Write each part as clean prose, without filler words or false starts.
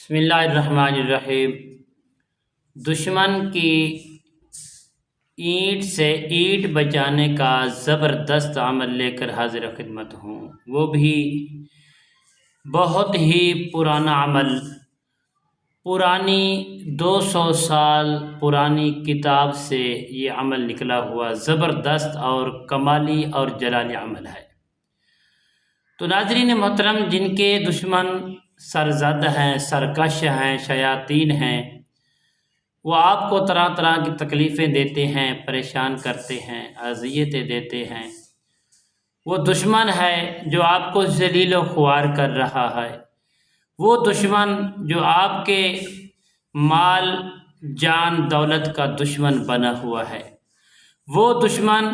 بسم اللہ الرحمن الرحیم۔ دشمن کی اینٹ سے اینٹ بچانے کا زبردست عمل لے کر حاضر خدمت ہوں، وہ بھی بہت ہی پرانا عمل، پرانی 200 سال پرانی کتاب سے یہ عمل نکلا ہوا زبردست اور کمالی اور جلالی عمل ہے۔ تو ناظرین محترم، جن کے دشمن سرزد ہیں، سرکش ہیں، شیاطین ہیں، وہ آپ کو طرح طرح کی تکلیفیں دیتے ہیں، پریشان کرتے ہیں، اذیتیں دیتے ہیں۔ وہ دشمن ہے جو آپ کو ذلیل و خوار کر رہا ہے، وہ دشمن جو آپ کے مال جان دولت کا دشمن بنا ہوا ہے، وہ دشمن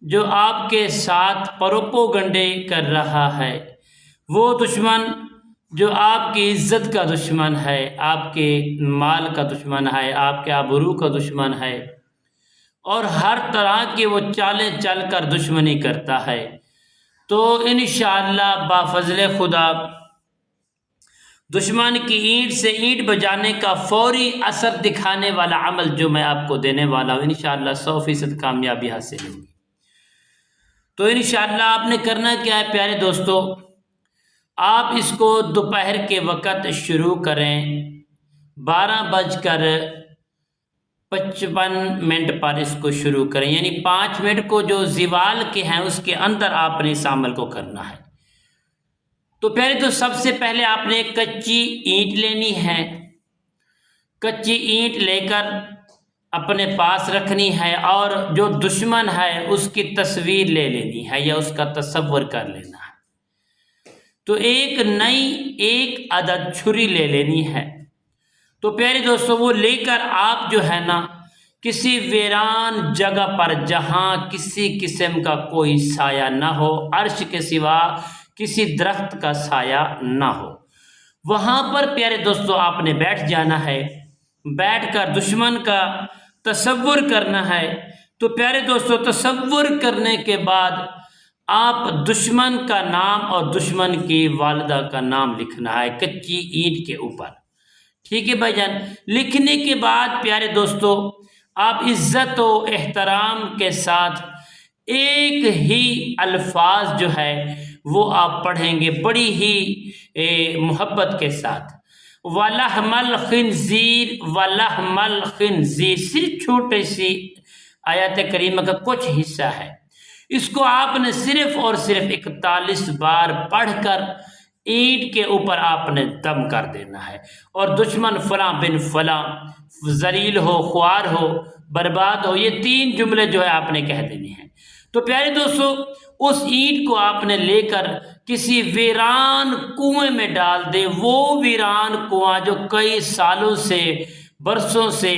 جو آپ کے ساتھ پروپوگنڈے کر رہا ہے، وہ دشمن جو آپ کی عزت کا دشمن ہے، آپ کے مال کا دشمن ہے، آپ کے آبرو کا دشمن ہے، اور ہر طرح کی وہ چالیں چل کر دشمنی کرتا ہے۔ تو انشاءاللہ بفضل خدا دشمن کی اینٹ سے اینٹ بجانے کا فوری اثر دکھانے والا عمل جو میں آپ کو دینے والا ہوں، انشاءاللہ 100% کامیابی حاصل ہوگی۔ تو انشاءاللہ آپ نے کرنا کیا ہے پیارے دوستو، آپ اس کو دوپہر کے وقت شروع کریں، 12:55 پر اس کو شروع کریں، یعنی 5 منٹ کو جو زوال کے ہیں اس کے اندر آپ نے اس عمل کو کرنا ہے۔ تو پہلے تو سب سے پہلے آپ نے کچی اینٹ لینی ہے، کچی اینٹ لے کر اپنے پاس رکھنی ہے، اور جو دشمن ہے اس کی تصویر لے لینی ہے یا اس کا تصور کر لینا ہے۔ تو ایک عدد چھری لے لینی ہے۔ تو پیارے دوستو وہ لے کر آپ جو ہے نا کسی ویران جگہ پر جہاں کسی قسم کا کوئی سایہ نہ ہو، عرش کے سوا کسی درخت کا سایہ نہ ہو، وہاں پر پیارے دوستو آپ نے بیٹھ جانا ہے، بیٹھ کر دشمن کا تصور کرنا ہے۔ تو پیارے دوستو تصور کرنے کے بعد آپ دشمن کا نام اور دشمن کی والدہ کا نام لکھنا ہے کچی اینٹ کے اوپر، ٹھیک ہے بھائی جان۔ لکھنے کے بعد پیارے دوستو آپ عزت و احترام کے ساتھ ایک ہی الفاظ جو ہے وہ آپ پڑھیں گے بڑی ہی محبت کے ساتھ، وَلَحْمَ الْخِنْزِيرِ وَلَحْمَ الْخِنْزِيرِ، صرف چھوٹی سی آیات کریمہ کا کچھ حصہ ہے، اس کو آپ نے صرف اور صرف 41 بار پڑھ کر اینٹ کے اوپر آپ نے دم کر دینا ہے، اور دشمن فلاں بن فلاں ذلیل ہو، خوار ہو، برباد ہو، یہ 3 جملے جو ہے آپ نے کہہ دینے ہیں۔ تو پیارے دوستو اس اینٹ کو آپ نے لے کر کسی ویران کنویں میں ڈال دے، وہ ویران کنواں جو کئی سالوں سے برسوں سے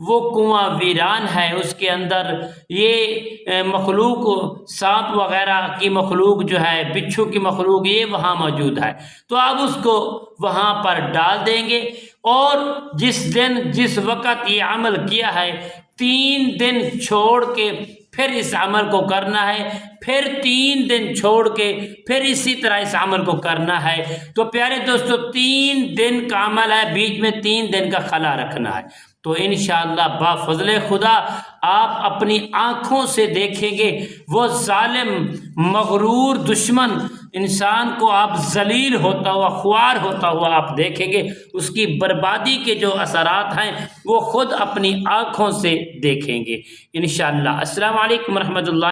وہ کنواں ویران ہے، اس کے اندر یہ مخلوق سانپ وغیرہ کی مخلوق جو ہے، بچھو کی مخلوق یہ وہاں موجود ہے، تو آپ اس کو وہاں پر ڈال دیں گے، اور جس وقت یہ عمل کیا ہے 3 دن چھوڑ کے پھر اس عمل کو کرنا ہے، پھر 3 دن چھوڑ کے پھر اسی طرح اس عمل کو کرنا ہے۔ تو پیارے دوستو 3 دن کا عمل ہے، بیچ میں 3 دن کا خلا رکھنا ہے۔ تو انشاءاللہ بفضل خدا آپ اپنی آنکھوں سے دیکھیں گے وہ ظالم مغرور دشمن انسان کو آپ ذلیل ہوتا ہوا، خوار ہوتا ہوا آپ دیکھیں گے، اس کی بربادی کے جو اثرات ہیں وہ خود اپنی آنکھوں سے دیکھیں گے انشاءاللہ۔ السلام علیکم ورحمۃ اللہ۔